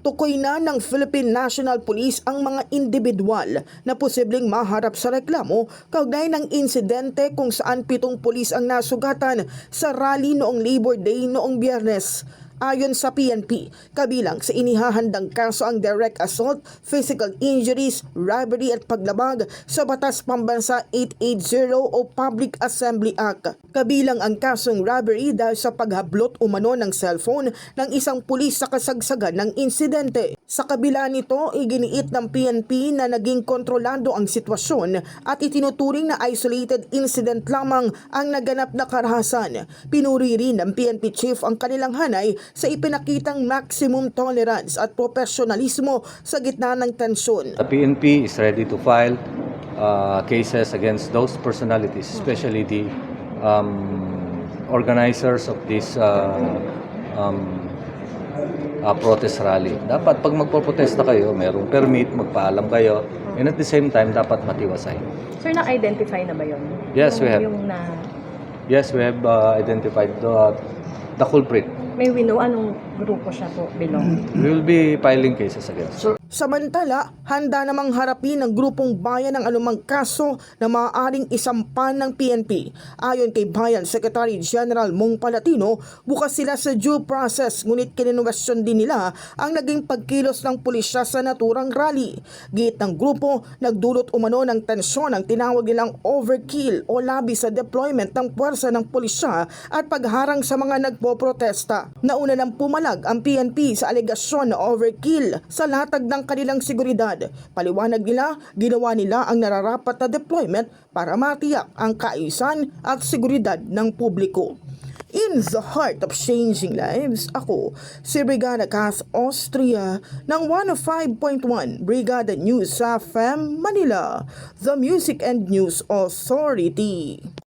Tukoy na ng Philippine National Police ang mga individual na posibleng maharap sa reklamo kaugnay ng insidente kung saan 7 pulis ang nasugatan sa rally noong Labor Day noong Biyernes. Ayon sa PNP, kabilang sa inihahandang kaso ang direct assault, physical injuries, robbery at paglabag sa Batas Pambansa 880 o Public Assembly Act. Kabilang ang kasong robbery dahil sa paghablot umano ng cellphone ng isang pulis sa kasagsagan ng insidente. Sa kabila nito, iginiit ng PNP na naging kontrolado ang sitwasyon at itinuturing na isolated incident lamang ang naganap na karahasan. Pinuri rin ng PNP chief ang kanilang hanay sa ipinakitang maximum tolerance at profesionalismo sa gitna ng tensyon. The PNP is ready to file cases against those personalities, especially the organizers of this protest rally. Dapat pag magpoprotesta kayo, merong permit, magpaalam kayo, and at the same time, dapat matiwasay. Sir, na-identify na ba yun? Yes, we have. Yes, we have identified the culprit. May we know anong grupo siya po belong? We will be filing cases against. Samantala, handa namang harapin ng grupong bayan ang anumang kaso na maaaring isampan ng PNP. Ayon kay Bayan Secretary General Mong Palatino, bukas sila sa due process ngunit kininwestiyon din nila ang naging pagkilos ng pulisya sa naturang rally. Giit ng grupo, nagdulot umano ng tensyon ang tinawag nilang overkill o labi sa deployment ng puwersa ng pulisya at pagharang sa mga nagpoprotesta. Nauna nang pumalag ang PNP sa alegasyon na overkill sa latag ng kanilang seguridad. Paliwanag nila, ginawa nila ang nararapat na deployment para matiyak ang kaayusan at seguridad ng publiko. In the heart of changing lives, ako si Brigada Cass Austria ng 105.1 Brigada News FM Manila, the Music and News Authority.